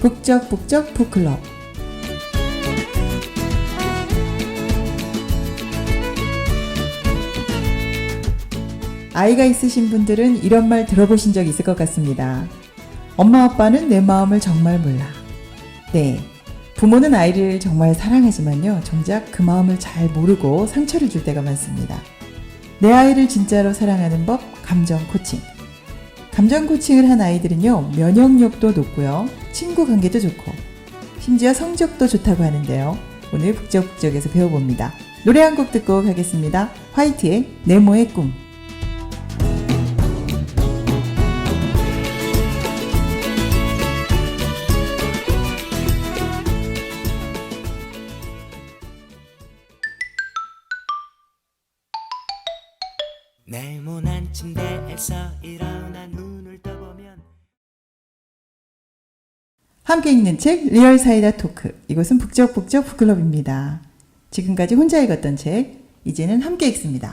북적북적 북클럽. 아이가 있으신 분들은 이런 말 들어보신 적 있을 것 같습니다. 엄마 아빠는 내 마음을 정말 몰라. 네, 부모는 아이를 정말 사랑하지만요, 정작 그 마음을 잘 모르고 상처를 줄 때가 많습니다. 내 아이를 진짜로 사랑하는 법, 감정 코칭. 감정 코칭을 한 아이들은요, 면역력도 높고요, 친구 관계도 좋고, 심지어 성적도 좋다고 하는데요. 오늘 북적북적에서 배워봅니다. 노래 한 곡 듣고 가겠습니다. 화이트의 네모의 꿈. 네모난 침대에서 일어나 눈을 떠보면 함께 읽는 책 리얼 사이다 토크. 이곳은 북적북적 북클럽입니다. 지금까지 혼자 읽었던 책, 이제는 함께 읽습니다.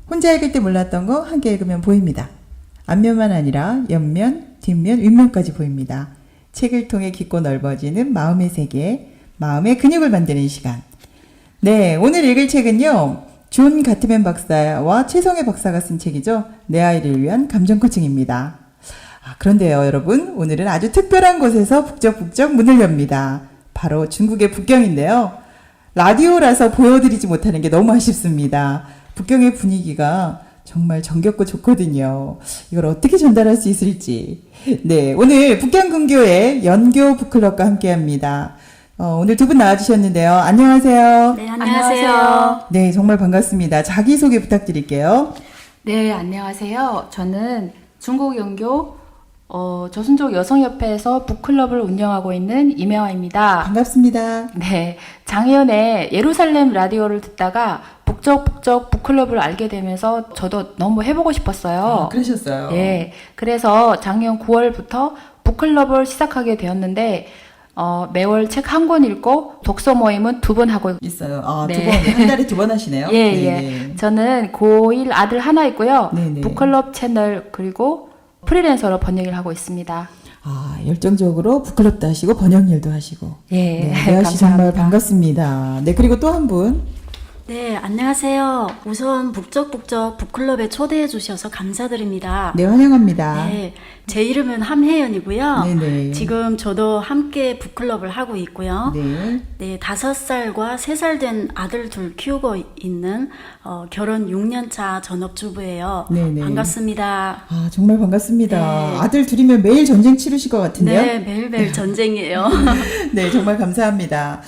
혼자 읽을 때 몰랐던 거 함께 읽으면 보입니다. 앞면만 아니라 옆면, 뒷면, 윗면까지 보입니다. 책을 통해 깊고 넓어지는 마음의 세계, 마음의 근육을 만드는 시간. 네, 오늘 읽을 책은요, 존 가트맨 박사와 최성애 박사가 쓴 책이죠. 내 아이를 위한 감정 코칭입니다. 그런데요, 여러분, 오늘은 아주 특별한 곳에서 북적북적 문을 엽니다. 바로 중국의 북경인데요. 라디오라서 보여드리지 못하는 게 너무 아쉽습니다. 북경의 분위기가 정말 정겹고 좋거든요. 이걸 어떻게 전달할 수 있을지. 네, 오늘 북경근교의 연교 북클럽과 함께합니다. 오늘 두 분 나와주셨는데요. 안녕하세요. 네, 안녕하세요. 네, 정말 반갑습니다. 자기소개 부탁드릴게요. 네, 안녕하세요. 저는 중국 연교 조선족 여성협회에서 북클럽을 운영하고 있는 임혜화입니다. 반갑습니다. 네, 작년에 예루살렘 라디오를 듣다가 북적북적 북클럽을 알게 되면서 저도 너무 해보고 싶었어요. 그러셨어요. 예, 그래서 작년 9월부터 북클럽을 시작하게 되었는데 매월 책 한 권 읽고 독서 모임은 2번 하고 있어요. 네. 두 번, 한 달에 2번 하시네요. 예, 네, 예. 네. 저는 고1 아들 하나 있고요. 네네. 북클럽 채널 그리고 프리랜서로 번역을 하고 있습니다. 열정적으로 북클럽도 하시고 번역 일도 하시고. 예, 네, 혜아 씨 정말 감사합니다. 반갑습니다. 네, 그리고 또 한 분. 네, 안녕하세요. 우선 북적북적 북클럽에 초대해 주셔서 감사드립니다. 네, 환영합니다. 네, 제 이름은 함혜연이고요. 네네. 지금 저도 함께 북클럽을 하고 있고요. 네. 네, 5살과 3살 된 아들 둘 키우고 있는 결혼 6년차 전업주부예요. 네네. 반갑습니다. 정말 반갑습니다. 네. 아들 둘이면 매일 전쟁 치르실 것 같은데요? 네, 매일매일 전쟁이에요. 네, 정말 감사합니다.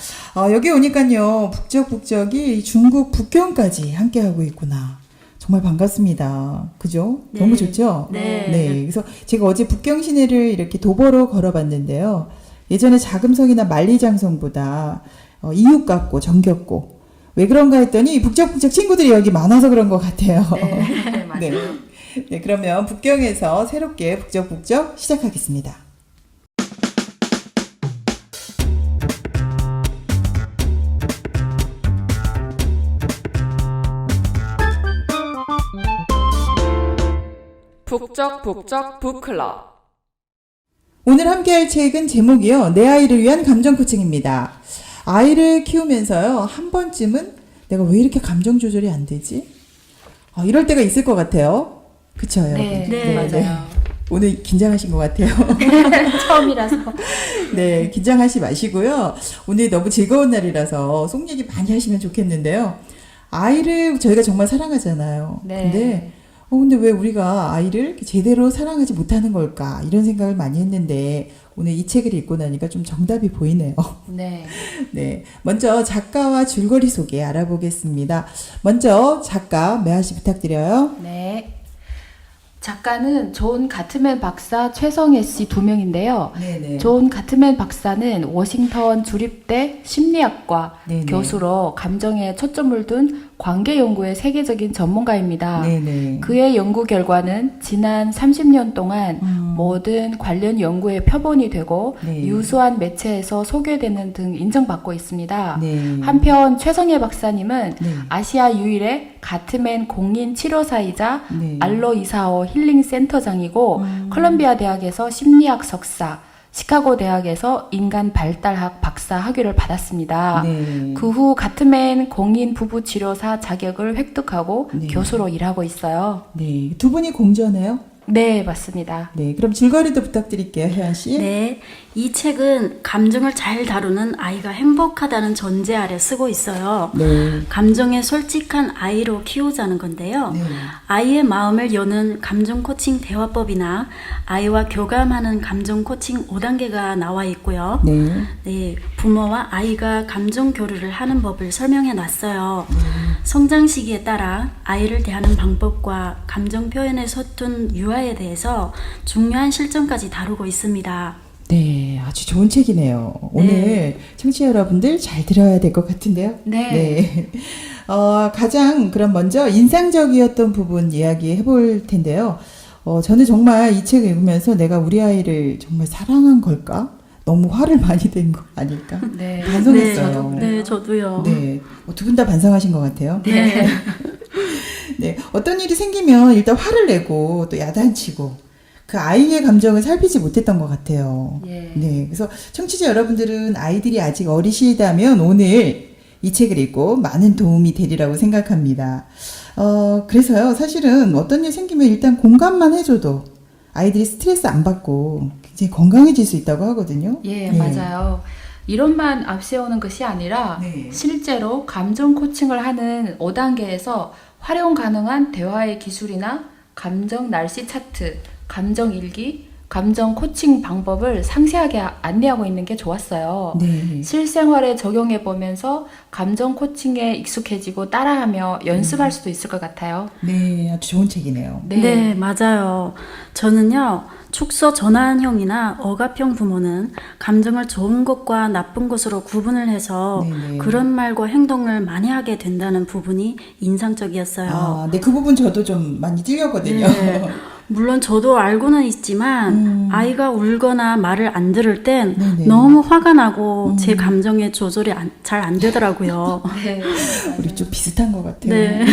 여기 오니까요, 북적북적이 중국 북경까지 함께하고 있구나. 정말 반갑습니다. 그죠? 네. 너무 좋죠? 네. 그래서 제가 어제 북경 시내를 이렇게 도보로 걸어봤는데요. 예전에 자금성이나 만리장성보다 이웃 같고 정겹고, 왜 그런가 했더니 북적북적 친구들이 여기 많아서 그런 것 같아요. 네, 맞아요. 네. 네, 그러면 북경에서 새롭게 북적북적 시작하겠습니다. 북적북적 북클럽. 오늘 함께할 책은 제목이요, 내 아이를 위한 감정 코칭입니다. 아이를 키우면서요, 한 번쯤은 내가 왜 이렇게 감정 조절이 안 되지? 이럴 때가 있을 것 같아요. 그쵸, 여러분? 네, 맞아요. 오늘 긴장하신 것 같아요. 처음이라서. 네, 긴장하지 마시고요. 오늘 너무 즐거운 날이라서 속 얘기 많이 하시면 좋겠는데요. 아이를 저희가 정말 사랑하잖아요. 네. 근데 왜 우리가 아이를 제대로 사랑하지 못하는 걸까? 이런 생각을 많이 했는데, 오늘 이 책을 읽고 나니까 좀 정답이 보이네요. 네. 네. 먼저 작가와 줄거리 소개 알아보겠습니다. 먼저 작가 매아 씨 부탁드려요. 네. 작가는 존 가트맨 박사, 최성애 씨 2명인데요. 네네. 존 가트맨 박사는 워싱턴 주립대 심리학과 네네. 교수로 감정에 초점을 둔 관계 연구의 세계적인 전문가입니다. 네네. 그의 연구 결과는 지난 30년 동안 모든 관련 연구의 표본이 되고 네. 유수한 매체에서 소개되는 등 인정받고 있습니다. 네. 한편 최성애 박사님은 네. 아시아 유일의 가트맨 공인 치료사이자 네. 알로 이사오 힐링 센터장이고 컬럼비아 대학에서 심리학 석사, 시카고 대학에서 인간 발달학 박사 학위를 받았습니다. 네. 그 후 가트맨 공인 부부 치료사 자격을 획득하고 네. 교수로 일하고 있어요. 네. 두 분이 공전해요? 네, 맞습니다. 네. 그럼 줄거리도 부탁드릴게요, 혜연 씨. 네, 이 책은 감정을 잘 다루는 아이가 행복하다는 전제 아래 쓰고 있어요. 네. 감정에 솔직한 아이로 키우자는 건데요. 네. 아이의 마음을 여는 감정 코칭 대화법이나 아이와 교감하는 감정 코칭 5단계가 나와 있고요. 네. 네, 부모와 아이가 감정 교류를 하는 법을 설명해 놨어요. 성장 시기에 따라 아이를 대하는 방법과 감정 표현의 서툰 유아에 대해서 중요한 실정까지 다루고 있습니다. 네, 아주 좋은 책이네요. 오늘 청취자 여러분들 잘 들어야 될 것 같은데요. 네. 가장 그럼 먼저 인상적이었던 부분 이야기해 볼 텐데요. 저는 정말 이 책을 읽으면서 내가 우리 아이를 정말 사랑한 걸까? 너무 화를 많이 낸 거 아닐까? 네. 반성했어요. 네, 저도요. 네, 두 분 다 반성하신 것 같아요. 네. 네, 어떤 일이 생기면 일단 화를 내고 또 야단치고 그 아이의 감정을 살피지 못했던 것 같아요. 예. 네, 그래서 청취자 여러분들은 아이들이 아직 어리시다면 오늘 이 책을 읽고 많은 도움이 되리라고 생각합니다. 그래서요, 사실은 어떤 일 생기면 일단 공감만 해줘도 아이들이 스트레스 안 받고 굉장히 건강해질 수 있다고 하거든요. 예, 네. 맞아요. 이론만 앞세우는 것이 아니라 네. 실제로 감정 코칭을 하는 5단계에서 활용 가능한 대화의 기술이나 감정 날씨 차트, 감정 일기, 감정 코칭 방법을 상세하게 안내하고 있는 게 좋았어요. 네. 실생활에 적용해 보면서 감정 코칭에 익숙해지고 따라하며 연습할 수도 있을 것 같아요. 네, 아주 좋은 책이네요. 네, 맞아요. 저는요, 축소 전환형이나 억압형 부모는 감정을 좋은 것과 나쁜 것으로 구분을 해서 네네. 그런 말과 행동을 많이 하게 된다는 부분이 인상적이었어요. 아, 네, 그 부분 저도 좀 많이 찔렸거든요. 네. 물론 저도 알고는 있지만 아이가 울거나 말을 안 들을 땐 네네. 너무 화가 나고 제 감정의 조절이 잘 안 되더라고요. 네. 우리 좀 비슷한 것 같아요. 네.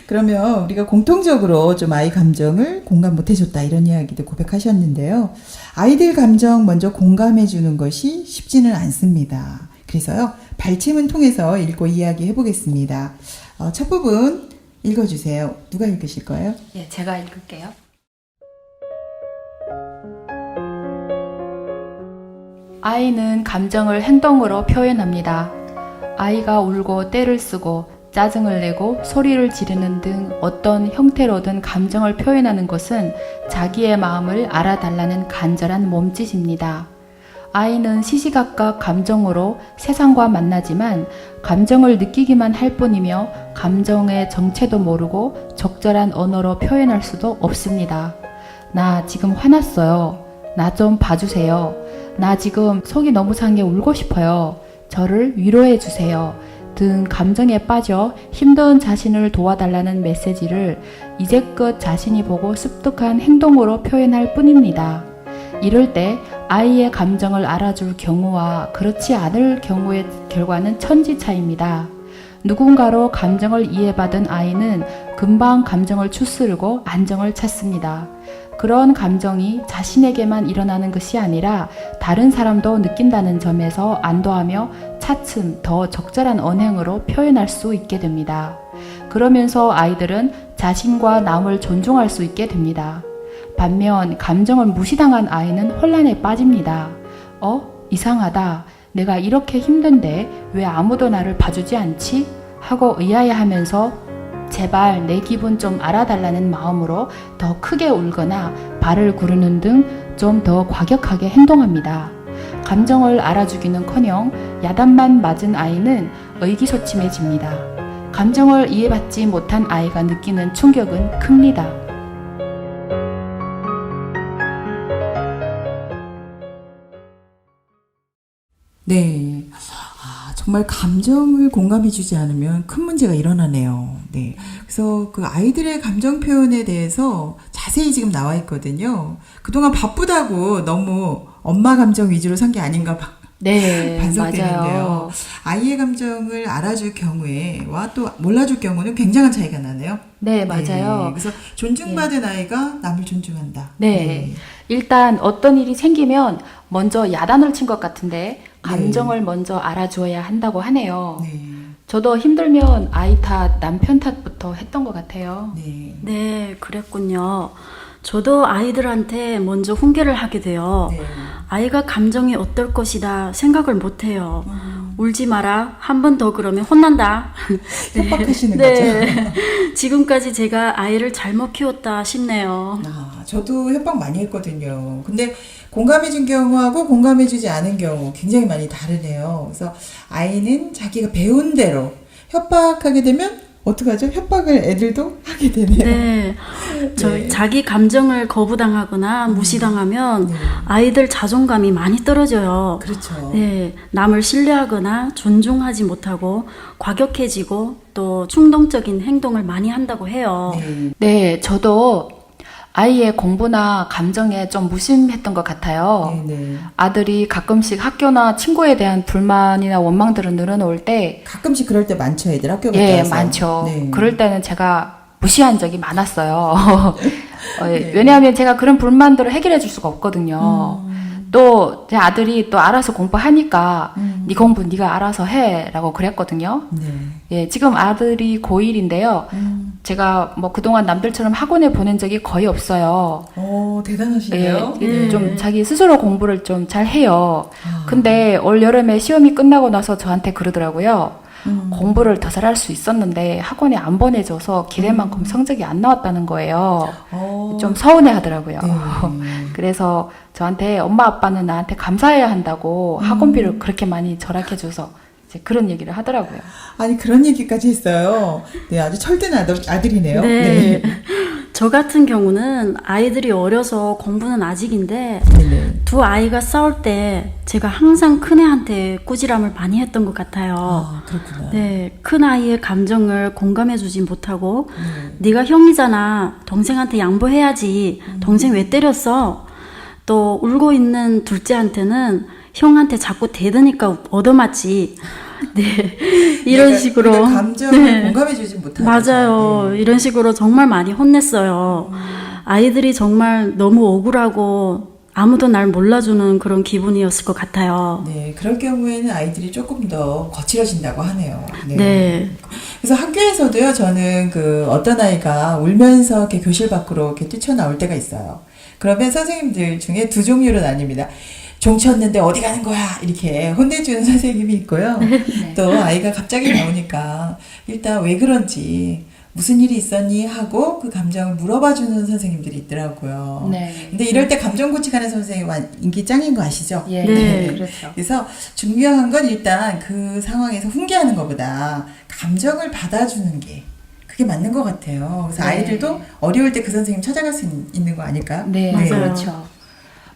그러면 우리가 공통적으로 좀 아이 감정을 공감 못 해줬다 이런 이야기도 고백하셨는데요. 아이들 감정 먼저 공감해 주는 것이 쉽지는 않습니다. 그래서요, 발췌문 통해서 읽고 이야기 해보겠습니다. 첫 부분 읽어주세요. 누가 읽으실 거예요? 예, 제가 읽을게요. 아이는 감정을 행동으로 표현합니다. 아이가 울고 떼를 쓰고 짜증을 내고 소리를 지르는 등 어떤 형태로든 감정을 표현하는 것은 자기의 마음을 알아달라는 간절한 몸짓입니다. 아이는 시시각각 감정으로 세상과 만나지만 감정을 느끼기만 할 뿐이며 감정의 정체도 모르고 적절한 언어로 표현할 수도 없습니다. 나 지금 화났어요. 나 좀 봐주세요. 나 지금 속이 너무 상해 울고 싶어요. 저를 위로해 주세요. 등 감정에 빠져 힘든 자신을 도와달라는 메시지를 이제껏 자신이 보고 습득한 행동으로 표현할 뿐입니다. 이럴 때 아이의 감정을 알아줄 경우와 그렇지 않을 경우의 결과는 천지차입니다. 누군가로 감정을 이해받은 아이는 금방 감정을 추스르고 안정을 찾습니다. 그런 감정이 자신에게만 일어나는 것이 아니라 다른 사람도 느낀다는 점에서 안도하며 차츰 더 적절한 언행으로 표현할 수 있게 됩니다. 그러면서 아이들은 자신과 남을 존중할 수 있게 됩니다. 반면 감정을 무시당한 아이는 혼란에 빠집니다. 이상하다. 내가 이렇게 힘든데 왜 아무도 나를 봐주지 않지? 하고 의아해하면서 제발 내 기분 좀 알아달라는 마음으로 더 크게 울거나 발을 구르는 등 좀 더 과격하게 행동합니다. 감정을 알아주기는커녕 야단만 맞은 아이는 의기소침해집니다. 감정을 이해받지 못한 아이가 느끼는 충격은 큽니다. 네. 정말 감정을 공감해주지 않으면 큰 문제가 일어나네요. 네. 그래서 그 아이들의 감정 표현에 대해서 자세히 지금 나와 있거든요. 그동안 바쁘다고 너무 엄마 감정 위주로 산 게 아닌가 네, 반성되는데요. 맞아요. 아이의 감정을 알아줄 경우에와 또 몰라줄 경우는 굉장한 차이가 나네요. 네, 맞아요. 그래서 존중받은 아이가 남을 존중한다. 네. 일단 어떤 일이 생기면 먼저 야단을 친 것 같은데 감정을 먼저 알아주어야 한다고 하네요. 네. 저도 힘들면 아이 탓, 남편 탓부터 했던 것 같아요. 네. 네, 그랬군요. 저도 아이들한테 먼저 훈계를 하게 돼요. 네. 아이가 감정이 어떨 것이다 생각을 못 해요. 울지 마라. 한 번 더 그러면 혼난다. 협박하시는 네. 거죠? 지금까지 제가 아이를 잘못 키웠다 싶네요. 저도 협박 많이 했거든요. 근데 공감해준 경우하고 공감해주지 않은 경우 굉장히 많이 다르네요. 그래서 아이는 자기가 배운 대로 협박하게 되면 어떡하죠? 협박을 애들도 하게 되네요. 네. 네. 자기 감정을 거부당하거나 무시당하면 네. 아이들 자존감이 많이 떨어져요. 그렇죠. 네. 남을 신뢰하거나 존중하지 못하고 과격해지고 또 충동적인 행동을 많이 한다고 해요. 네. 네, 저도 아이의 공부나 감정에 좀 무심했던 것 같아요. 네. 아들이 가끔씩 학교나 친구에 대한 불만이나 원망들을 늘어놓을 때, 가끔씩 그럴 때 많죠, 애들 학교 갔다 예, 와서. 많죠. 네. 그럴 때는 제가 무시한 적이 많았어요. 왜냐하면 제가 그런 불만들을 해결해 줄 수가 없거든요. 또 제 아들이 또 알아서 공부하니까 네 공부 네가 알아서 해라고 그랬거든요. 네. 예, 지금 아들이 고1인데요. 제가 뭐 그동안 남들처럼 학원에 보낸 적이 거의 없어요. 대단하시네요. 예, 좀 자기 스스로 공부를 좀 잘 해요. 근데 올 여름에 시험이 끝나고 나서 저한테 그러더라고요. 공부를 더 잘할 수 있었는데 학원에 안 보내줘서 기대만큼 성적이 안 나왔다는 거예요. 좀 서운해 하더라고요. 네. 그래서 저한테 엄마 아빠는 나한테 감사해야 한다고 학원비를 그렇게 많이 절약해줘서 이제 그런 얘기를 하더라고요. 아니, 그런 얘기까지 했어요. 네, 아주 철든 아들이네요. 네. 저 같은 경우는 아이들이 어려서 공부는 아직인데 네. 두 아이가 싸울 때 제가 항상 큰애한테 꾸지람을 많이 했던 것 같아요. 그렇구나. 네, 큰 아이의 감정을 공감해주지 못하고 네가 형이잖아. 동생한테 양보해야지. 동생 왜 때렸어? 또 울고 있는 둘째한테는 형한테 자꾸 대드니까 얻어맞지. 네, 이런 식으로. 그러니까 감정을 공감해주지 못하죠. 맞아요. 네. 이런 식으로 정말 많이 혼냈어요. 아이들이 정말 너무 억울하고 아무도 날 몰라주는 그런 기분이었을 것 같아요. 네, 그럴 경우에는 아이들이 조금 더 거칠어진다고 하네요. 네. 그래서 학교에서도요, 저는 어떤 아이가 울면서 이렇게 교실 밖으로 이렇게 뛰쳐나올 때가 있어요. 그러면 선생님들 중에 두 종류로 나뉩니다. 종 쳤는데 어디 가는 거야? 이렇게 혼내주는 선생님이 있고요. 또 아이가 갑자기 나오니까 일단 왜 그런지 무슨 일이 있었니? 하고 그 감정을 물어봐주는 선생님들이 있더라고요. 네. 근데 이럴 때 감정 고치하는 선생님 인기 짱인 거 아시죠? 예, 네. 그렇죠. 그래서 중요한 건 일단 그 상황에서 훈계하는 것보다 감정을 받아주는 게 그게 맞는 것 같아요. 그래서 네. 아이들도 어려울 때 그 선생님 찾아갈 수 있는 거 아닐까요? 네, 맞아요. 그렇죠.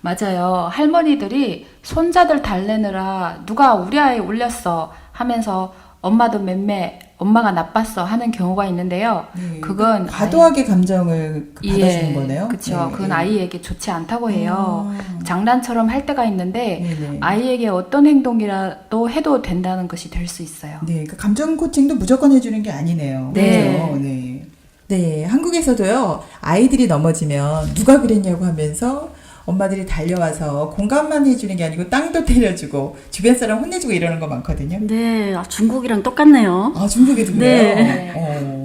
맞아요. 할머니들이 손자들 달래느라 누가 우리 아이 울렸어 하면서 엄마도 맴매, 엄마가 나빴어 하는 경우가 있는데요. 네, 그건 과도하게 감정을 받아주는 거네요. 그렇죠. 네, 그건 네. 아이에게 좋지 않다고 해요. 장난처럼 할 때가 있는데 네네. 아이에게 어떤 행동이라도 해도 된다는 것이 될 수 있어요. 네, 그 감정 코칭도 무조건 해주는 게 아니네요. 네. 그렇죠? 네. 네, 한국에서도요, 아이들이 넘어지면 누가 그랬냐고 하면서 엄마들이 달려와서 공감만 해주는 게 아니고 땅도 때려주고 주변 사람 혼내주고 이러는 거 많거든요. 네, 중국이랑 똑같네요. 중국에도 그래요? 네.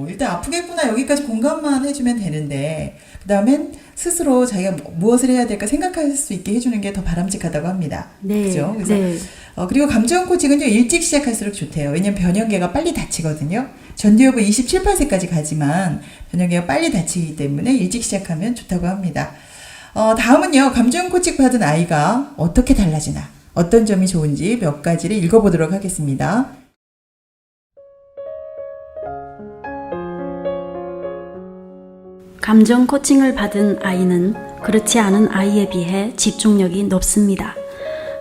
일단 아프겠구나 여기까지 공감만 해주면 되는데 그 다음엔 스스로 자기가 무엇을 해야 될까 생각할 수 있게 해주는 게 더 바람직하다고 합니다. 네. 그죠? 그래서 네. 그리고 감정 코칭은요 일찍 시작할수록 좋대요. 왜냐면 변형계가 빨리 다치거든요. 전두엽은 27, 8세까지 가지만 변형계가 빨리 다치기 때문에 일찍 시작하면 좋다고 합니다. 다음은요, 감정 코칭 받은 아이가 어떻게 달라지나, 어떤 점이 좋은지 몇 가지를 읽어보도록 하겠습니다. 감정 코칭을 받은 아이는 그렇지 않은 아이에 비해 집중력이 높습니다.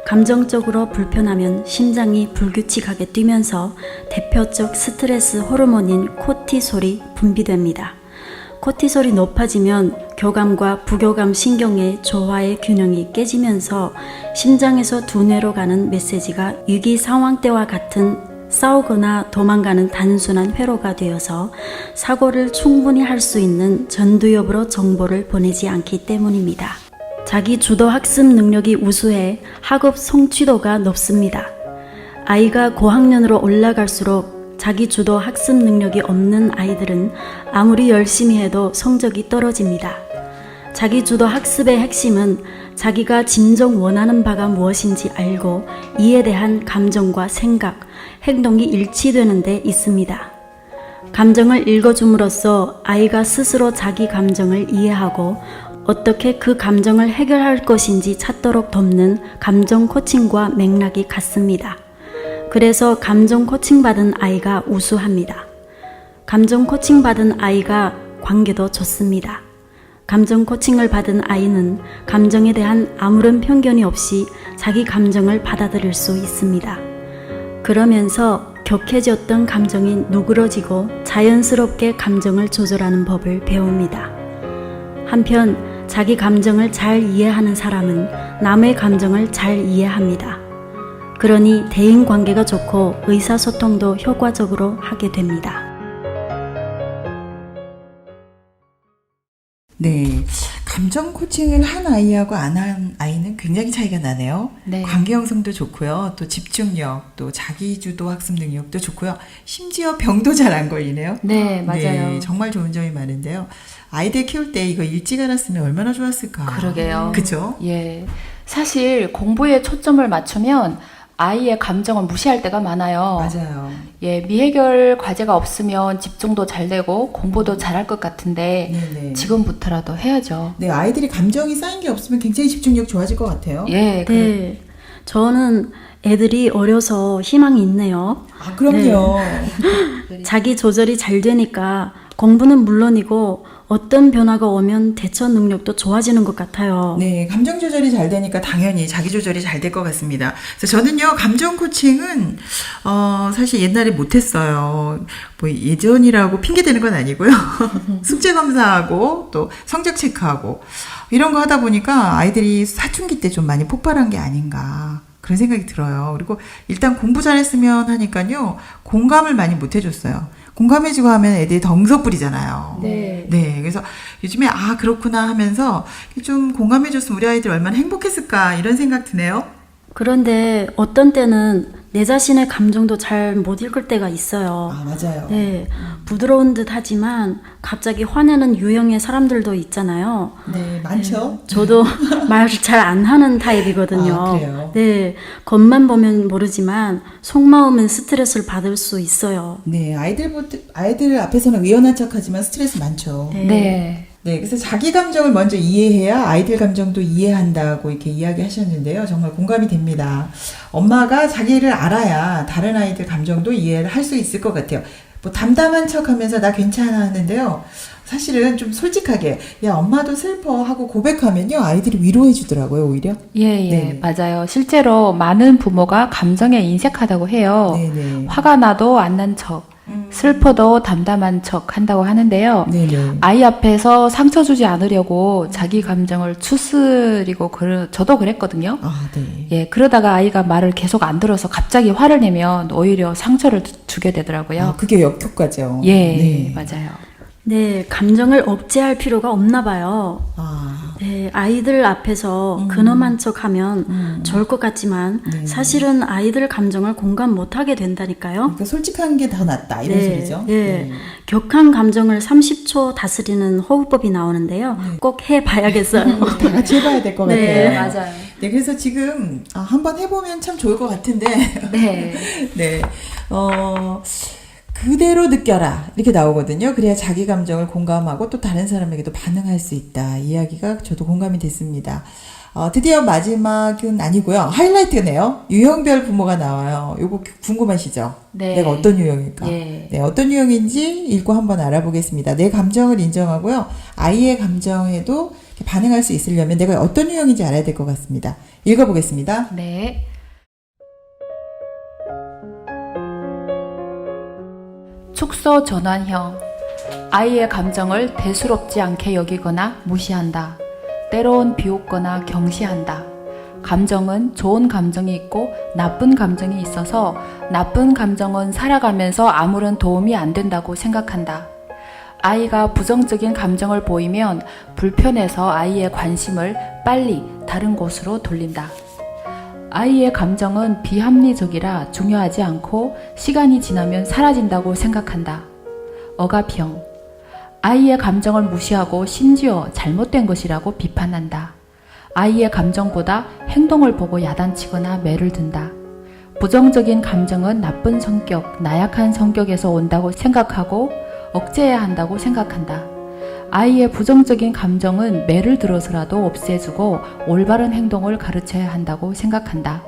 감정적으로 불편하면 심장이 불규칙하게 뛰면서 대표적 스트레스 호르몬인 코티솔이 분비됩니다. 코티솔이 높아지면 교감과 부교감 신경의 조화의 균형이 깨지면서 심장에서 두뇌로 가는 메시지가 위기 상황 때와 같은 싸우거나 도망가는 단순한 회로가 되어서 사고를 충분히 할 수 있는 전두엽으로 정보를 보내지 않기 때문입니다. 자기 주도 학습 능력이 우수해 학업 성취도가 높습니다. 아이가 고학년으로 올라갈수록 자기 주도 학습 능력이 없는 아이들은 아무리 열심히 해도 성적이 떨어집니다. 자기 주도 학습의 핵심은 자기가 진정 원하는 바가 무엇인지 알고 이에 대한 감정과 생각, 행동이 일치되는 데 있습니다. 감정을 읽어줌으로써 아이가 스스로 자기 감정을 이해하고 어떻게 그 감정을 해결할 것인지 찾도록 돕는 감정 코칭과 맥락이 같습니다. 그래서 감정 코칭 받은 아이가 우수합니다. 감정 코칭 받은 아이가 관계도 좋습니다. 감정 코칭을 받은 아이는 감정에 대한 아무런 편견이 없이 자기 감정을 받아들일 수 있습니다. 그러면서 격해졌던 감정이 누그러지고 자연스럽게 감정을 조절하는 법을 배웁니다. 한편 자기 감정을 잘 이해하는 사람은 남의 감정을 잘 이해합니다. 그러니 대인관계가 좋고 의사소통도 효과적으로 하게 됩니다. 네, 감정 코칭을 한 아이하고 안 한 아이는 굉장히 차이가 나네요. 네. 관계 형성도 좋고요. 또 집중력, 또 자기주도 학습 능력도 좋고요. 심지어 병도 잘 안 걸리네요. 네, 맞아요. 네, 정말 좋은 점이 많은데요. 아이들 키울 때 이거 일찍 알았으면 얼마나 좋았을까. 그러게요. 그죠? 예. 사실 공부에 초점을 맞추면 아이의 감정을 무시할 때가 많아요. 맞아요. 예, 미해결 과제가 없으면 집중도 잘 되고 공부도 잘할 것 같은데 네네. 지금부터라도 해야죠. 네, 아이들이 감정이 쌓인 게 없으면 굉장히 집중력 좋아질 것 같아요. 예, 네, 저는 애들이 어려서 희망이 있네요. 아, 그럼요. 자기 조절이 잘 되니까 공부는 물론이고 어떤 변화가 오면 대처 능력도 좋아지는 것 같아요. 네, 감정 조절이 잘 되니까 당연히 자기 조절이 잘 될 것 같습니다. 그래서 저는요, 감정 코칭은 사실 옛날에 못했어요. 뭐 예전이라고 핑계 대는 건 아니고요. 숙제 검사하고 또 성적 체크하고 이런 거 하다 보니까 아이들이 사춘기 때 좀 많이 폭발한 게 아닌가. 그런 생각이 들어요. 그리고 일단 공부 잘했으면 하니까요, 공감을 많이 못 해줬어요. 공감해주고 하면 애들이 덩석 부리잖아요. 네. 네. 그래서 요즘에, 아, 그렇구나 하면서 좀 공감해줬으면 우리 아이들 얼마나 행복했을까, 이런 생각 드네요. 그런데 어떤 때는 내 자신의 감정도 잘 못 읽을 때가 있어요. 아, 맞아요. 네, 부드러운 듯 하지만 갑자기 화내는 유형의 사람들도 있잖아요. 네, 많죠. 저도 말 잘 안 하는 타입이거든요. 아, 그래요? 네, 겉만 보면 모르지만 속마음은 스트레스를 받을 수 있어요. 네, 아이들 앞에서는 의연한 척 하지만 스트레스 많죠. 네. 네. 네, 그래서 자기 감정을 먼저 이해해야 아이들 감정도 이해한다고 이렇게 이야기하셨는데요. 정말 공감이 됩니다. 엄마가 자기를 알아야 다른 아이들 감정도 이해할 수 있을 것 같아요. 뭐 담담한 척 하면서 나 괜찮아 하는데요. 사실은 좀 솔직하게, 야, 엄마도 슬퍼 하고 고백하면요. 아이들이 위로해 주더라고요, 오히려. 예, 예, 네. 맞아요. 실제로 많은 부모가 감정에 인색하다고 해요. 네네. 화가 나도 안 난 척, 슬퍼도 담담한 척 한다고 하는데요. 네네. 아이 앞에서 상처 주지 않으려고 자기 감정을 추스리고 저도 그랬거든요. 아, 네. 예, 그러다가 아이가 말을 계속 안 들어서 갑자기 화를 내면 오히려 상처를 주게 되더라고요. 아, 그게 역효과죠. 예, 네. 맞아요. 네, 감정을 억제할 필요가 없나 봐요. 아, 네, 아이들 앞에서 근엄한 척 하면 좋을 것 같지만 네. 사실은 아이들 감정을 공감 못 하게 된다니까요. 그러니까 솔직한 게 더 낫다, 이런 네, 소리죠. 네. 격한 감정을 30초 다스리는 호흡법이 나오는데요. 꼭 해봐야겠어요. 다 같이 해봐야 될 것 네, 같아요. 맞아요. 네, 그래서 지금 한번 해보면 참 좋을 것 같은데, 네. 네, 그대로 느껴라 이렇게 나오거든요. 그래야 자기 감정을 공감하고 또 다른 사람에게도 반응할 수 있다. 이야기가 저도 공감이 됐습니다. 드디어 마지막은 아니고요. 하이라이트네요. 유형별 부모가 나와요. 요거 궁금하시죠? 네. 내가 어떤 유형일까? 예. 네, 어떤 유형인지 읽고 한번 알아보겠습니다. 내 감정을 인정하고요. 아이의 감정에도 반응할 수 있으려면 내가 어떤 유형인지 알아야 될 것 같습니다. 읽어보겠습니다. 네. 축소 전환형. 아이의 감정을 대수롭지 않게 여기거나 무시한다. 때론 비웃거나 경시한다. 감정은 좋은 감정이 있고 나쁜 감정이 있어서 나쁜 감정은 살아가면서 아무런 도움이 안 된다고 생각한다. 아이가 부정적인 감정을 보이면 불편해서 아이의 관심을 빨리 다른 곳으로 돌린다. 아이의 감정은 비합리적이라 중요하지 않고 시간이 지나면 사라진다고 생각한다. 억압형. 아이의 감정을 무시하고 심지어 잘못된 것이라고 비판한다. 아이의 감정보다 행동을 보고 야단치거나 매를 든다. 부정적인 감정은 나쁜 성격, 나약한 성격에서 온다고 생각하고 억제해야 한다고 생각한다. 아이의 부정적인 감정은 매를 들어서라도 없애주고 올바른 행동을 가르쳐야 한다고 생각한다.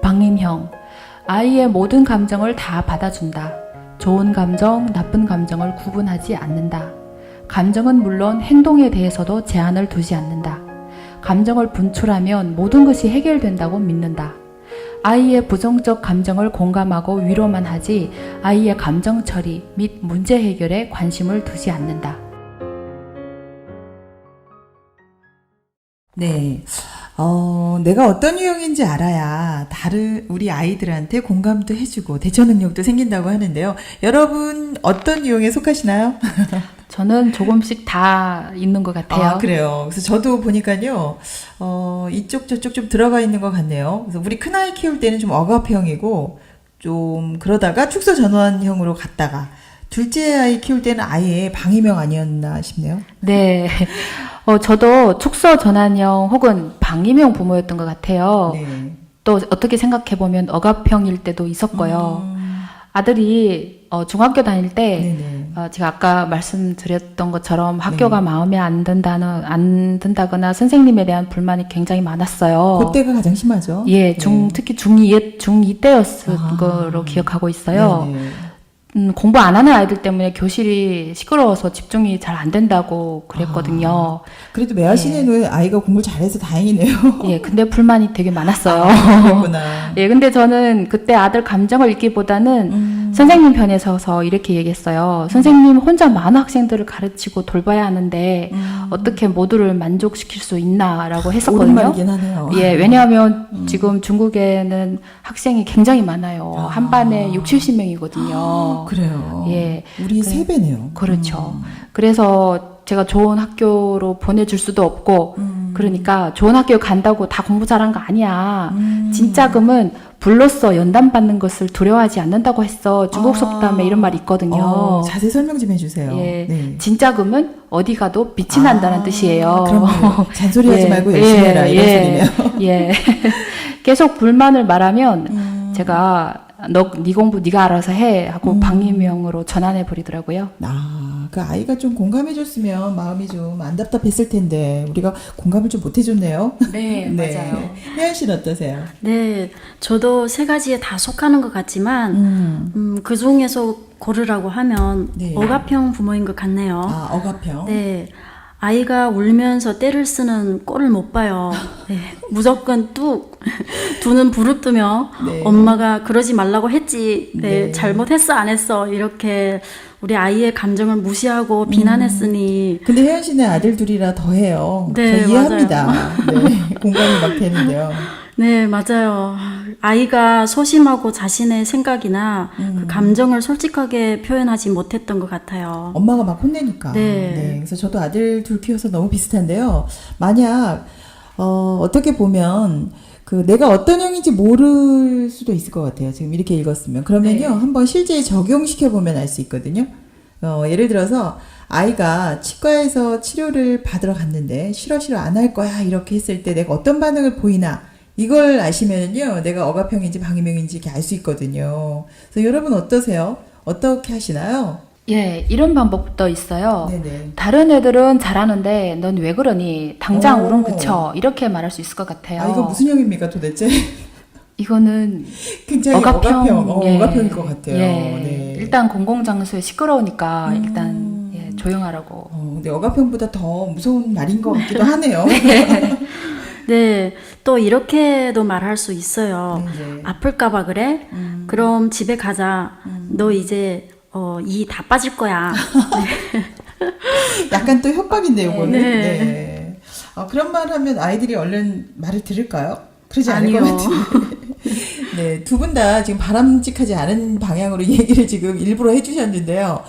방임형. 아이의 모든 감정을 다 받아준다. 좋은 감정, 나쁜 감정을 구분하지 않는다. 감정은 물론 행동에 대해서도 제한을 두지 않는다. 감정을 분출하면 모든 것이 해결된다고 믿는다. 아이의 부정적 감정을 공감하고 위로만 하지 아이의 감정 처리 및 문제 해결에 관심을 두지 않는다. 네. 내가 어떤 유형인지 알아야 우리 아이들한테 공감도 해주고 대처 능력도 생긴다고 하는데요. 여러분 어떤 유형에 속하시나요? 저는 조금씩 다 있는 것 같아요. 아, 그래요. 그래서 저도 보니까요, 이쪽 저쪽 좀 들어가 있는 것 같네요. 그래서 우리 큰아이 키울 때는 좀 억압형이고, 좀 그러다가 축소 전환형으로 갔다가, 둘째 아이 키울 때는 아예 방임형 아니었나 싶네요. 네. 저도 축소 전환형 혹은 방임형 부모였던 것 같아요. 네. 또 어떻게 생각해보면 억압형일 때도 있었고요. 아들이 중학교 다닐 때 네네. 제가 아까 말씀드렸던 것처럼 학교가 마음에 안 든다거나 선생님에 대한 불만이 굉장히 많았어요. 그때가 가장 심하죠. 예, 네. 특히 중2 때였을 거로 기억하고 있어요. 네네. 공부 안 하는 아이들 때문에 교실이 시끄러워서 집중이 잘 안 된다고 그랬거든요. 그래도 매화시내는 아이가 공부를 잘해서 다행이네요. 예, 근데 불만이 되게 많았어요. 그렇구나. 예, 근데 저는 그때 아들 감정을 읽기보다는 선생님 편에 서서 이렇게 얘기했어요. 선생님 혼자 많은 학생들을 가르치고 돌봐야 하는데 어떻게 모두를 만족시킬 수 있나라고 옳은 했었거든요. 말이긴 하네요. 예, 왜냐하면 지금 중국에는 학생이 굉장히 많아요. 한 반에 60, 70명이거든요. 그래요. 예. 우리 세 배네요. 그렇죠. 그래서 제가 좋은 학교로 보내줄 수도 없고, 그러니까 좋은 학교 간다고 다 공부 잘한 거 아니야. 진짜금은 불로써 연단 받는 것을 두려워하지 않는다고 했어. 중국 속담에 이런 말이 있거든요. 자세히 설명 좀 해주세요. 예, 네. 진짜금은 어디 가도 빛이 난다는 뜻이에요. 그럼 잔소리하지 예, 말고 열심히 해라 이런 소리네요. 예. 계속 불만을 말하면 제가 네 공부 네가 알아서 해 하고 방임형으로 전환해 버리더라고요. 그 아이가 좀 공감해줬으면 마음이 좀 안 답답했을 텐데 우리가 공감을 좀 못해줬네요. 네, 맞아요. 혜연 씨는 어떠세요? 네, 저도 세 가지에 다 속하는 것 같지만 그 중에서 고르라고 하면 네. 억압형 부모인 것 같네요. 억압형. 네, 아이가 울면서 때를 쓰는 꼴을 못 봐요. 네, 무조건 뚝 두 눈 부릅뜨며 네. 엄마가 그러지 말라고 했지, 네, 네. 잘못했어 안 했어 이렇게 우리 아이의 감정을 무시하고 비난했으니 근데 혜연 씨는 아들 둘이라 더해요. 네, 저 이해합니다. 네, 공감이 막 되는데요. 네, 맞아요. 아이가 소심하고 자신의 생각이나 그 감정을 솔직하게 표현하지 못했던 것 같아요. 엄마가 막 혼내니까. 네. 그래서 저도 아들 둘 키워서 너무 비슷한데요. 만약 어떻게 보면 내가 어떤 형인지 모를 수도 있을 것 같아요. 지금 이렇게 읽었으면. 그러면요, 네. 한번 실제 적용시켜 보면 알 수 있거든요. 예를 들어서 아이가 치과에서 치료를 받으러 갔는데 싫어 안 할 거야 이렇게 했을 때 내가 어떤 반응을 보이나 이걸 아시면요, 내가 억압형인지 방임형인지 이렇게 알 수 있거든요. 그래서 여러분 어떠세요? 어떻게 하시나요? 예, 이런 방법도 있어요. 네네. 다른 애들은 잘하는데 넌 왜 그러니? 당장 오. 울음 그쳐. 이렇게 말할 수 있을 것 같아요. 이거 무슨 형입니까 도대체? 이거는 굉장히 억압형, 예. 억압형일 것 같아요. 예, 네. 일단 공공장소에 시끄러우니까 일단 조용하라고. 근데 억압형보다 더 무서운 말인 것 같기도 하네요. 네, 또 이렇게도 말할 수 있어요. 네. 아플까봐 그래? 그럼 집에 가자. 너 이제 이 다 빠질 거야. 약간 또 협박인데 요거는. 네. 네. 그런 말 하면 아이들이 얼른 말을 들을까요? 그러지 않을 것 아니요. 같은데. 네, 두 분 다 지금 바람직하지 않은 방향으로 얘기를 지금 일부러 해주셨는데요.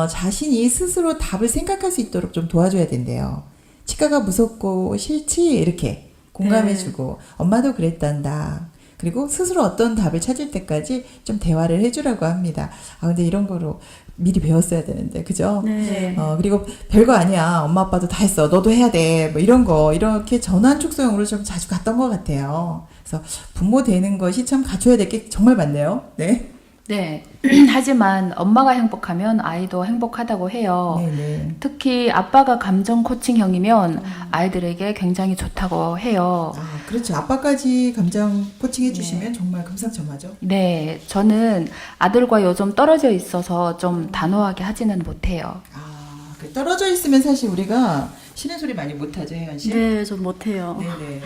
자신이 스스로 답을 생각할 수 있도록 좀 도와줘야 된대요. 치과가 무섭고 싫지? 이렇게 공감해주고, 엄마도 그랬단다. 그리고 스스로 어떤 답을 찾을 때까지 좀 대화를 해주라고 합니다. 근데 이런 거로 미리 배웠어야 되는데, 그죠? 네. 그리고 별거 아니야. 엄마 아빠도 다 했어. 너도 해야 돼. 뭐 이런 거, 이렇게 전환 축소형으로 좀 자주 갔던 것 같아요. 그래서 부모 되는 것이 참 갖춰야 될 게 정말 많네요. 네. 네. 하지만 엄마가 행복하면 아이도 행복하다고 해요. 네네. 특히 아빠가 감정 코칭형이면 아이들에게 굉장히 좋다고 해요. 그렇죠. 아빠까지 감정 코칭해 주시면 정말 금상첨화죠. 네, 저는 아들과 요즘 떨어져 있어서 좀 단호하게 하지는 못해요. 떨어져 있으면 사실 우리가 싫은 소리 많이 못하죠, 혜연 씨? 네, 좀 못해요. 네네.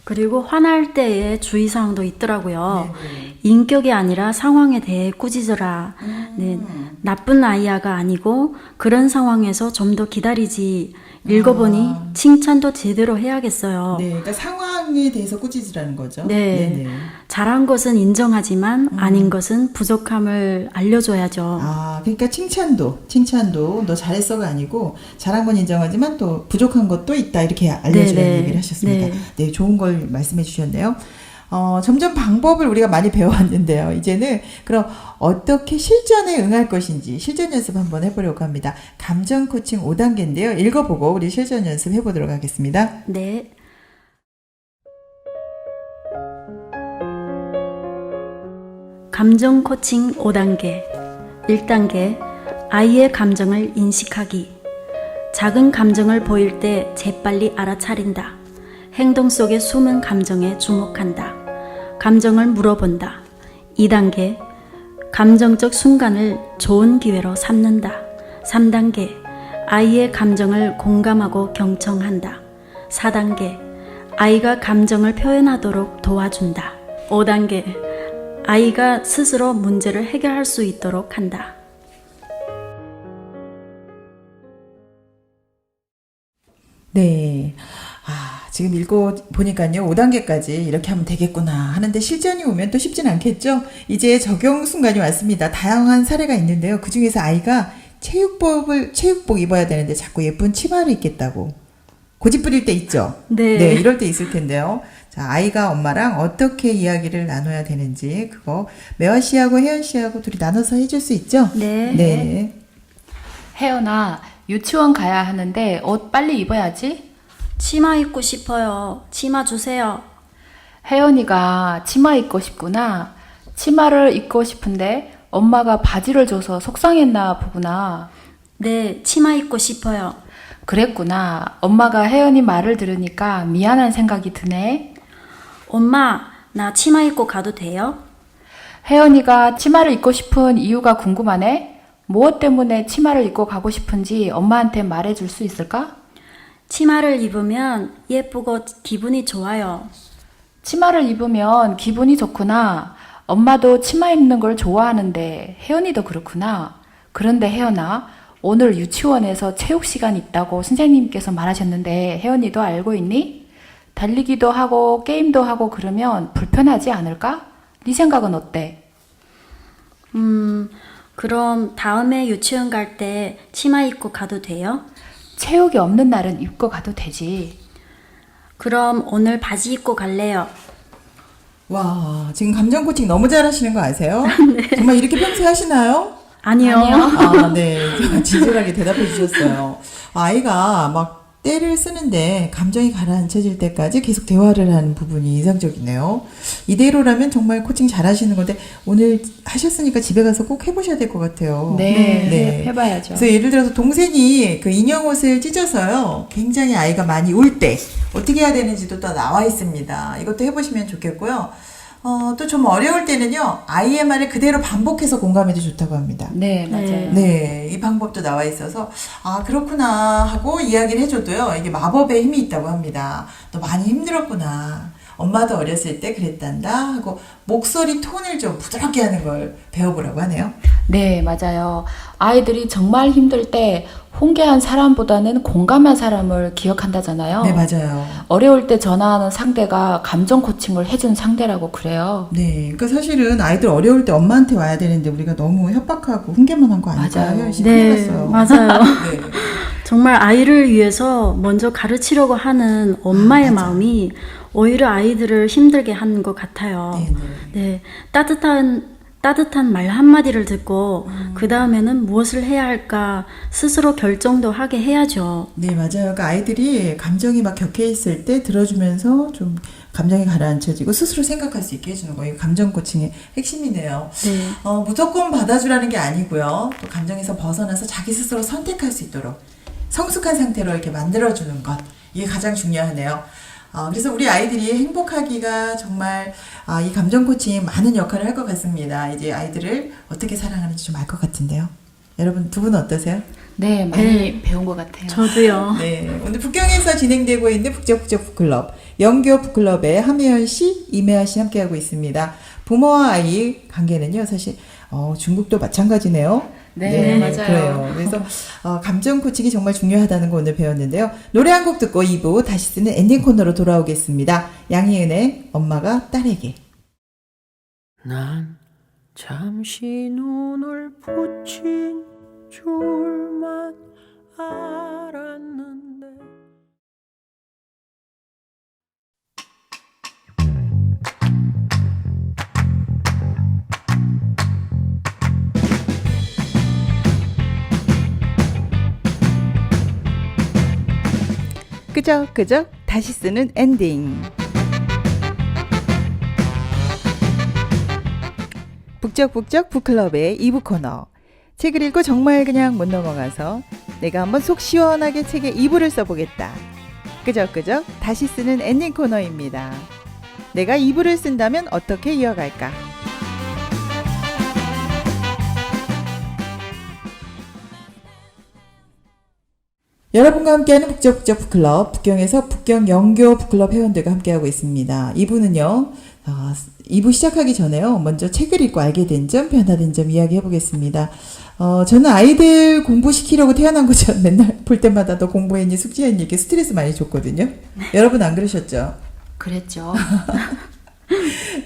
그리고 화날 때의 주의사항도 있더라고요. 네네. 인격이 아니라 상황에 대해 꾸짖어라. 네, 나쁜 아이야가 아니고 그런 상황에서 좀 더 기다리지. 읽어보니 칭찬도 제대로 해야겠어요. 네, 그러니까 상황에 대해서 꾸짖으라는 거죠. 네. 네네. 잘한 것은 인정하지만 아닌 것은 부족함을 알려줘야죠. 그러니까 칭찬도 너 잘했어가 아니고 잘한 건 인정하지만 또 부족한 것도 있다 이렇게 알려주라는 네네. 얘기를 하셨습니다. 네. 네, 좋은 걸 말씀해 주셨네요. 점점 방법을 우리가 많이 배워왔는데요. 이제는 그럼 어떻게 실전에 응할 것인지 실전 연습 한번 해보려고 합니다. 감정 코칭 5단계인데요. 읽어보고 우리 실전 연습 해보도록 하겠습니다. 네. 감정 코칭 5단계. 1단계. 아이의 감정을 인식하기. 작은 감정을 보일 때 재빨리 알아차린다. 행동 속의 숨은 감정에 주목한다. 감정을 물어본다. 2단계. 감정적 순간을 좋은 기회로 삼는다. 3단계. 아이의 감정을 공감하고 경청한다. 4단계. 아이가 감정을 표현하도록 도와준다. 5단계. 아이가 스스로 문제를 해결할 수 있도록 한다. 네. 지금 읽어보니까요, 5단계까지 이렇게 하면 되겠구나 하는데 실전이 오면 또 쉽진 않겠죠? 이제 적용 순간이 왔습니다. 다양한 사례가 있는데요. 그 중에서 아이가 체육복 입어야 되는데 자꾸 예쁜 치마를 입겠다고 고집 부릴 때 있죠? 네. 이럴 때 있을 텐데요. 자, 아이가 엄마랑 어떻게 이야기를 나눠야 되는지, 그거 매화 씨하고 혜연 씨하고 둘이 나눠서 해줄 수 있죠? 네. 네. 혜연아, 유치원 가야 하는데 옷 빨리 입어야지. 치마 입고 싶어요. 치마 주세요. 혜연이가 치마 입고 싶구나. 치마를 입고 싶은데 엄마가 바지를 줘서 속상했나 보구나. 네, 치마 입고 싶어요. 그랬구나. 엄마가 혜연이 말을 들으니까 미안한 생각이 드네. 엄마, 나 치마 입고 가도 돼요? 혜연이가 치마를 입고 싶은 이유가 궁금하네. 무엇 때문에 치마를 입고 가고 싶은지 엄마한테 말해줄 수 있을까? 치마를 입으면 예쁘고 기분이 좋아요. 치마를 입으면 기분이 좋구나. 엄마도 치마 입는 걸 좋아하는데 혜연이도 그렇구나. 그런데 혜연아, 오늘 유치원에서 체육 시간 있다고 선생님께서 말하셨는데 혜연이도 알고 있니? 달리기도 하고 게임도 하고 그러면 불편하지 않을까? 네 생각은 어때? 그럼 다음에 유치원 갈 때 치마 입고 가도 돼요? 체육이 없는 날은 입고 가도 되지. 그럼 오늘 바지 입고 갈래요. 와, 지금 감정 코칭 너무 잘하시는 거 아세요? 정말 이렇게 평소에 하시나요? 아니요. 네. 진솔하게 대답해 주셨어요. 아이가 막 때를 쓰는데 감정이 가라앉혀질 때까지 계속 대화를 하는 부분이 인상적이네요. 이대로라면 정말 코칭 잘하시는 건데 오늘 하셨으니까 집에 가서 꼭 해보셔야 될 것 같아요. 네, 해봐야죠. 그래서 예를 들어서 동생이 그 인형 옷을 찢어서요. 굉장히 아이가 많이 울 때 어떻게 해야 되는지도 또 나와 있습니다. 이것도 해보시면 좋겠고요. 또 좀 어려울 때는요, 아이의 말을 그대로 반복해서 공감해도 좋다고 합니다. 네, 맞아요. 네, 이 방법도 나와 있어서, 그렇구나 하고 이야기를 해줘도요, 이게 마법의 힘이 있다고 합니다. 너 많이 힘들었구나. 엄마도 어렸을 때 그랬단다 하고 목소리 톤을 좀 부드럽게 하는 걸 배워보라고 하네요. 네, 맞아요. 아이들이 정말 힘들 때 훈계한 사람보다는 공감한 사람을 기억한다잖아요. 네, 맞아요. 어려울 때 전화하는 상대가 감정 코칭을 해준 상대라고 그래요. 네, 그러니까 사실은 아이들 어려울 때 엄마한테 와야 되는데 우리가 너무 협박하고 훈계만 한 거 아닐까요? 맞아요. 혜연 씨 네, 큰일 났어요. 맞아요. 네. 정말 아이를 위해서 먼저 가르치려고 하는 엄마의 맞아요. 마음이 오히려 아이들을 힘들게 하는 것 같아요. 네, 네, 따뜻한 말 한마디를 듣고 그 다음에는 무엇을 해야 할까 스스로 결정도 하게 해야죠. 네, 맞아요. 그러니까 아이들이 감정이 막 격해 있을 때 들어주면서 좀 감정이 가라앉혀지고 스스로 생각할 수 있게 해주는 거예요. 감정 코칭의 핵심이네요. 네. 무조건 받아주라는 게 아니고요. 또 감정에서 벗어나서 자기 스스로 선택할 수 있도록 성숙한 상태로 이렇게 만들어주는 것. 이게 가장 중요하네요. 그래서 우리 아이들이 행복하기가 정말 이 감정 코칭이 많은 역할을 할 것 같습니다. 이제 아이들을 어떻게 사랑하는지 좀 알 것 같은데요. 여러분 두 분은 어떠세요? 네, 많이 배운 것 같아요. 저도요. 네, 오늘 북경에서 진행되고 있는 북적북적 북클럽 영교 북클럽의 함혜연 씨, 임혜아 씨 함께하고 있습니다. 부모와 아이 관계는요, 사실 중국도 마찬가지네요. 네, 맞아요. 그래요. 그래서 감정 코칭이 정말 중요하다는 거 오늘 배웠는데요. 노래 한 곡 듣고 2부 다시 쓰는 엔딩 코너로 돌아오겠습니다. 양희은의 엄마가 딸에게. 난 잠시 눈을 붙인 줄만 알았는데 끄적끄적 다시 쓰는 엔딩. 북적북적 북클럽의 2부 코너. 책을 읽고 정말 그냥 못 넘어가서 내가 한번 속 시원하게 책에 2부를 써보겠다. 끄적끄적 다시 쓰는 엔딩 코너입니다. 내가 2부를 쓴다면 어떻게 이어갈까? 여러분과 함께하는 북적북적 북클럽, 북경에서 북경 영교 북클럽 회원들과 함께하고 있습니다. 2부는요, 2부 시작하기 전에요, 먼저 책을 읽고 알게 된 점, 변화된 점 이야기해보겠습니다. 저는 아이들 공부시키려고 태어난 거죠. 맨날 볼 때마다 너 공부했니, 숙제했니, 이렇게 스트레스 많이 줬거든요. 여러분 안 그러셨죠? 그랬죠.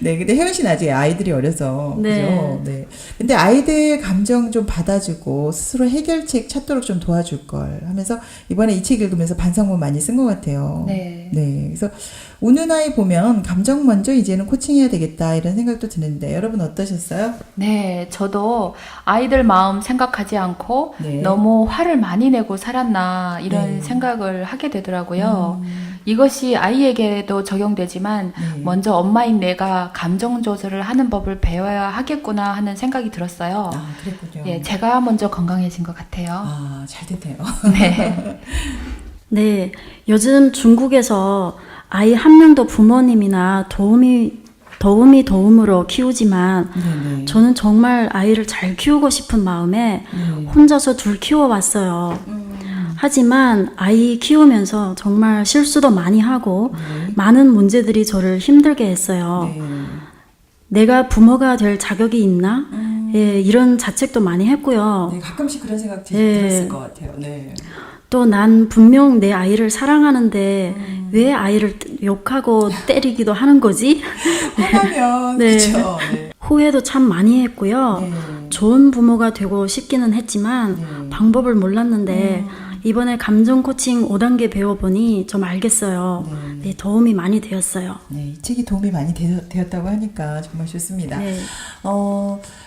네, 근데 혜연 씨는 아직 아이들이 어려서. 네. 그죠? 네. 근데 아이들 감정 좀 받아주고 스스로 해결책 찾도록 좀 도와줄 걸 하면서 이번에 이 책 읽으면서 반성문 많이 쓴 것 같아요. 네. 네. 그래서 우는 아이 보면 감정 먼저 이제는 코칭해야 되겠다 이런 생각도 드는데 여러분 어떠셨어요? 네, 저도 아이들 마음 생각하지 않고 네. 너무 화를 많이 내고 살았나 이런 네. 생각을 하게 되더라고요. 이것이 아이에게도 적용되지만 네. 먼저 엄마인 내가 감정 조절을 하는 법을 배워야 하겠구나 하는 생각이 들었어요. 아, 그랬군요. 예, 제가 먼저 건강해진 것 같아요. 아, 잘 됐네요. 네. 네, 요즘 중국에서 아이 한 명도 부모님이나 도움으로 키우지만 네네. 저는 정말 아이를 잘 키우고 싶은 마음에 네. 혼자서 둘 키워왔어요. 하지만 아이 키우면서 정말 실수도 많이 하고 많은 문제들이 저를 힘들게 했어요. 네. 내가 부모가 될 자격이 있나? 예, 이런 자책도 많이 했고요. 네, 가끔씩 그런 생각 네. 들었을 것 같아요. 네. 또 난 분명 내 아이를 사랑하는데 왜 아이를 욕하고 때리기도 하는 거지? 화나면 네. 그렇죠. 네. 후회도 참 많이 했고요. 네. 좋은 부모가 되고 싶기는 했지만 네. 방법을 몰랐는데 이번에 감정 코칭 5단계 배워보니 좀 알겠어요. 네, 도움이 많이 되었어요. 네, 이 책이 도움이 많이 되었다고 하니까 정말 좋습니다. 네.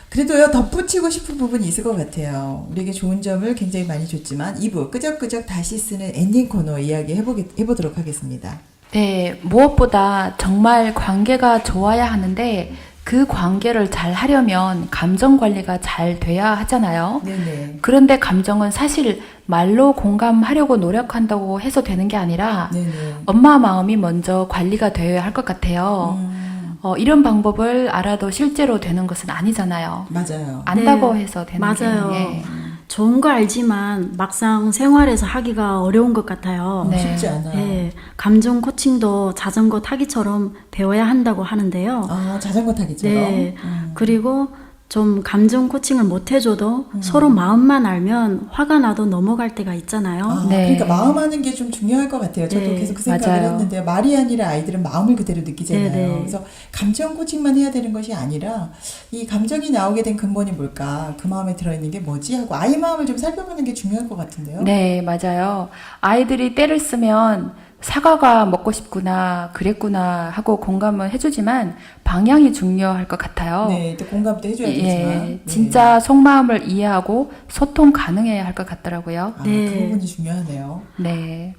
그래도요, 덧붙이고 싶은 부분이 있을 것 같아요. 우리에게 좋은 점을 굉장히 많이 줬지만 2부 끄적끄적 다시 쓰는 엔딩 코너 이야기 해보도록 하겠습니다. 네, 무엇보다 정말 관계가 좋아야 하는데 그 관계를 잘 하려면 감정 관리가 잘 돼야 하잖아요. 네네. 그런데 감정은 사실 말로 공감하려고 노력한다고 해서 되는 게 아니라 네네. 엄마 마음이 먼저 관리가 되어야 할 것 같아요. 이런 방법을 알아도 실제로 되는 것은 아니잖아요. 맞아요. 안다고 네, 해서 되는 맞아요. 게 좋은 거 알지만 막상 생활에서 하기가 어려운 것 같아요. 네. 쉽지 않아요. 네, 감정 코칭도 자전거 타기처럼 배워야 한다고 하는데요. 아, 자전거 타기처럼. 네, 그리고 좀 감정 코칭을 못 해줘도 서로 마음만 알면 화가 나도 넘어갈 때가 있잖아요. 아, 네. 그러니까 마음하는 게 좀 중요할 것 같아요. 저도 네. 계속 그 생각을 맞아요. 했는데 말이 아니라 아이들은 마음을 그대로 느끼잖아요. 네, 네. 그래서 감정 코칭만 해야 되는 것이 아니라 이 감정이 나오게 된 근본이 뭘까? 그 마음에 들어있는 게 뭐지? 하고 아이 마음을 좀 살펴보는 게 중요할 것 같은데요. 네, 맞아요. 아이들이 때를 쓰면 사과가 먹고 싶구나, 그랬구나 하고 공감을 해주지만 방향이 중요할 것 같아요. 네, 또 공감도 해줘야 되지만. 예, 네. 진짜 속마음을 이해하고 소통 가능해야 할 것 같더라고요. 아, 네. 그 부분이 중요하네요. 네.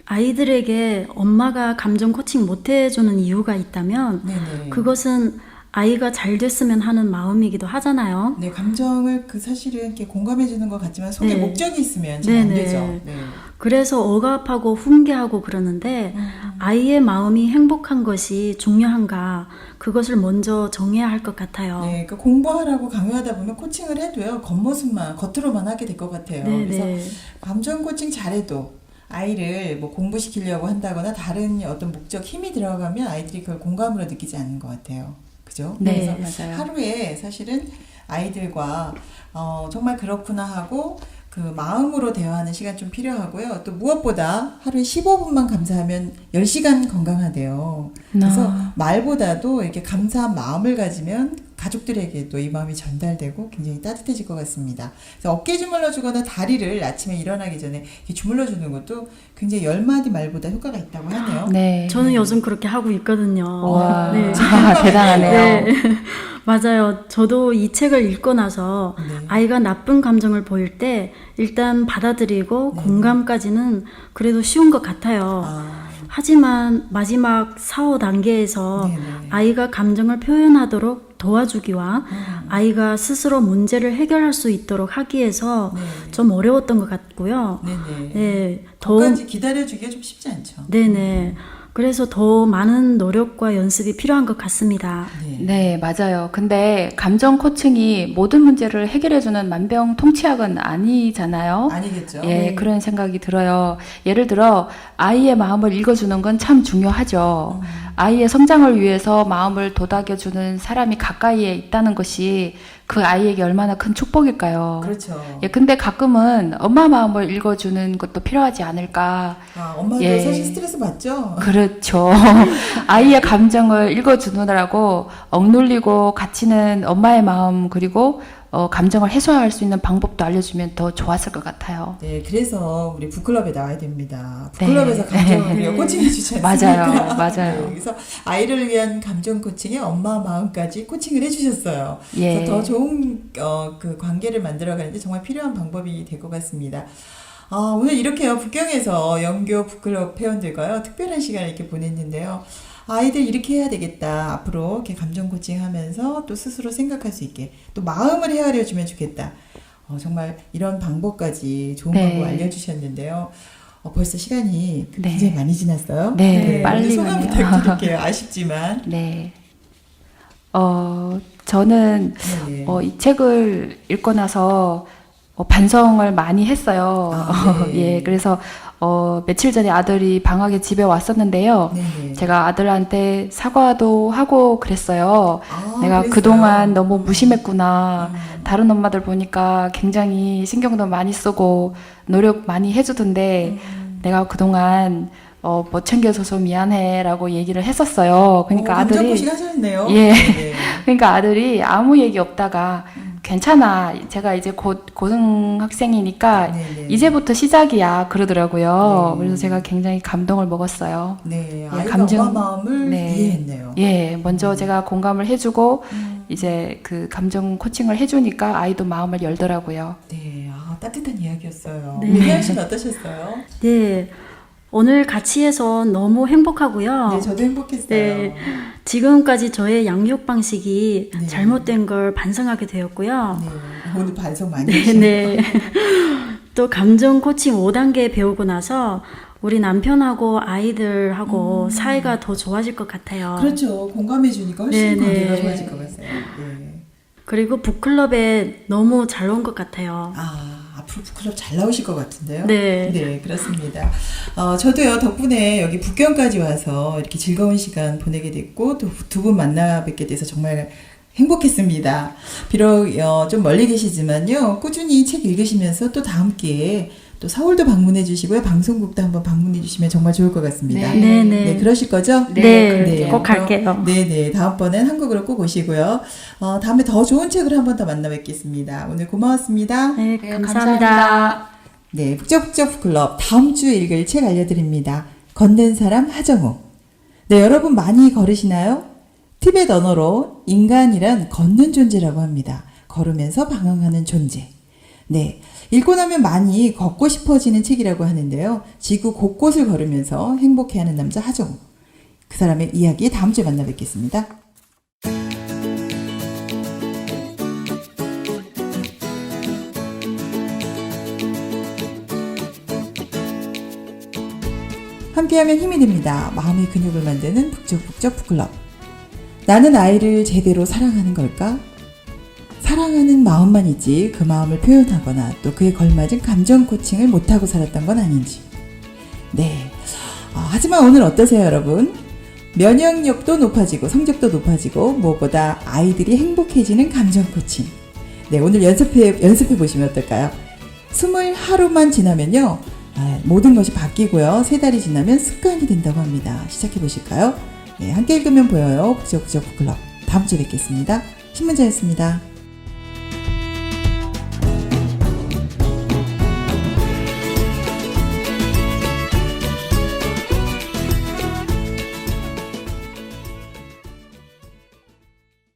아이들에게 엄마가 감정 코칭 못 해주는 이유가 있다면 네네. 그것은 아이가 잘 됐으면 하는 마음이기도 하잖아요. 네, 감정을 그 사실은 이렇게 공감해주는 것 같지만 속에 네. 목적이 있으면 잘 안 네네. 되죠. 네. 그래서 억압하고 훈계하고 그러는데 아이의 마음이 행복한 것이 중요한가 그것을 먼저 정해야 할 것 같아요. 네, 그 공부하라고 강요하다 보면 코칭을 해도요 겉모습만 겉으로만 하게 될 것 같아요. 그래서 네네. 감정 코칭 잘해도 아이를 뭐 공부시키려고 한다거나 다른 어떤 목적 힘이 들어가면 아이들이 그걸 공감으로 느끼지 않는 것 같아요. 그죠? 네, 그래서 맞아요. 하루에 사실은 아이들과 정말 그렇구나 하고 그 마음으로 대화하는 시간 좀 필요하고요. 또 무엇보다 하루에 15분만 감사하면 10시간 건강하대요. 그래서 말보다도 이렇게 감사한 마음을 가지면 가족들에게도 이 마음이 전달되고 굉장히 따뜻해질 것 같습니다. 그래서 어깨 주물러 주거나 다리를 아침에 일어나기 전에 이렇게 주물러 주는 것도 굉장히 10마디 말보다 효과가 있다고 하네요. 네. 저는 요즘 그렇게 하고 있거든요. 와, 네. 대단하네요. 네. 맞아요. 저도 이 책을 읽고 나서 네. 아이가 나쁜 감정을 보일 때 일단 받아들이고 네. 공감까지는 그래도 쉬운 것 같아요. 아, 하지만 마지막 4, 5단계에서 네네. 아이가 감정을 표현하도록 도와주기와 아이가 스스로 문제를 해결할 수 있도록 하기 위해서 네. 좀 어려웠던 것 같고요. 네네. 네, 더 더까지 기다려주기가 좀 쉽지 않죠. 네네. 그래서 더 많은 노력과 연습이 필요한 것 같습니다. 네. 네, 맞아요. 근데 감정 코칭이 모든 문제를 해결해주는 만병통치약은 아니잖아요. 아니겠죠. 예, 네. 그런 생각이 들어요. 예를 들어, 아이의 마음을 읽어주는 건 참 중요하죠. 아이의 성장을 위해서 마음을 도닥여주는 사람이 가까이에 있다는 것이 그 아이에게 얼마나 큰 축복일까요? 그렇죠. 예, 근데 가끔은 엄마 마음을 읽어주는 것도 필요하지 않을까. 아, 엄마도 예. 사실 스트레스 받죠? 그렇죠. 아이의 감정을 읽어주느라고 억눌리고 갇히는 엄마의 마음, 그리고 감정을 해소할 수 있는 방법도 알려주면 더 좋았을 것 같아요. 네, 그래서 우리 북클럽에 나와야 됩니다. 네. 북클럽에서 감정을 우리가 코칭해 주지 않습니까? 맞아요, 맞아요. 네, 그래서 아이를 위한 감정 코칭에 엄마 마음까지 코칭을 해주셨어요. 예. 그래서 더 좋은 그 관계를 만들어가는데 정말 필요한 방법이 될 것 같습니다. 오늘 이렇게요, 북경에서 영교 북클럽 회원들과요 특별한 시간을 이렇게 보냈는데요. 아이들 이렇게 해야 되겠다. 앞으로 이렇게 감정 코칭하면서 또 스스로 생각할 수 있게 또 마음을 헤아려주면 좋겠다. 정말 이런 방법까지 좋은 네. 방법 알려주셨는데요. 벌써 시간이 네. 굉장히 많이 지났어요. 네, 빨리 오늘 소감 가네요. 부탁드릴게요. 아쉽지만. 네. 저는 네. 이 책을 읽고 나서 반성을 많이 했어요. 아, 네. 예, 그래서 며칠 전에 아들이 방학에 집에 왔었는데요. 네네. 제가 아들한테 사과도 하고 그랬어요. 내가 그랬어요? 그동안 너무 무심했구나. 다른 엄마들 보니까 굉장히 신경도 많이 쓰고 노력 많이 해주던데 내가 그동안 못 챙겨줘서 미안해라고 얘기를 했었어요. 그러니까 감정 아들이 코칭 하셨네요. 예. 네. 그러니까 아들이 아무 얘기 없다가 괜찮아. 제가 이제 곧 고등학생이니까 네네. 이제부터 시작이야 그러더라고요. 네. 그래서 제가 굉장히 감동을 먹었어요. 네, 예, 아이가 감정- 엄마 마음을 네. 이해했네요. 예, 먼저 제가 공감을 해주고 이제 그 감정 코칭을 해주니까 아이도 마음을 열더라고요. 네, 따뜻한 이야기였어요. 네. 미리안 씨는 어떠셨어요? 네. 오늘 같이 해서 너무 행복하고요. 네, 저도 행복했어요. 네. 지금까지 저의 양육 방식이 네. 잘못된 걸 반성하게 되었고요. 네, 오늘 반성 많이 네, 하시네요. 네. 또 감정 코칭 5단계 배우고 나서 우리 남편하고 아이들하고 사이가 더 좋아질 것 같아요. 그렇죠. 공감해 주니까 훨씬 네, 관계가 네. 좋아질 것 같아요. 네. 그리고 북클럽에 너무 잘 온 것 같아요. 앞으로 북클럽 잘 나오실 것 같은데요. 네. 네, 그렇습니다. 저도요, 덕분에 여기 북경까지 와서 이렇게 즐거운 시간 보내게 됐고, 또 두 분 만나 뵙게 돼서 정말 행복했습니다. 비록 좀 멀리 계시지만요. 꾸준히 책 읽으시면서 또 다음 기회에 또 서울도 방문해 주시고요. 방송국도 한번 방문해 주시면 정말 좋을 것 같습니다. 네. 네, 그러실 거죠? 네, 꼭 그럼, 갈게요. 네네. 다음번엔 한국으로 꼭 오시고요. 다음에 더 좋은 책으로 한 번 더 만나 뵙겠습니다. 오늘 고마웠습니다. 네, 네, 감사합니다. 네, 북적북적 북클럽 다음 주에 읽을 책 알려드립니다. 걷는 사람 하정우. 네, 여러분 많이 걸으시나요? 티벳 언어로 인간이란 걷는 존재라고 합니다. 걸으면서 방황하는 존재. 네, 읽고 나면 많이 걷고 싶어지는 책이라고 하는데요. 지구 곳곳을 걸으면서 행복해하는 남자 하정우. 그 사람의 이야기 다음 주에 만나 뵙겠습니다. 함께하면 힘이 됩니다. 마음의 근육을 만드는 북적북적 북클럽. 나는 아이를 제대로 사랑하는 걸까? 사랑하는 마음만 있지 그 마음을 표현하거나 또 그에 걸맞은 감정 코칭을 못하고 살았던 건 아닌지. 네. 하지만 오늘 어떠세요, 여러분? 면역력도 높아지고 성적도 높아지고 무엇보다 아이들이 행복해지는 감정 코칭. 네, 오늘 연습해 보시면 어떨까요? 20하루만 지나면요. 모든 것이 바뀌고요. 3달이 지나면 습관이 된다고 합니다. 시작해 보실까요? 네, 함께 읽으면 보여요. 북적북적 북클럽. 다음 주에 뵙겠습니다. 신문자였습니다.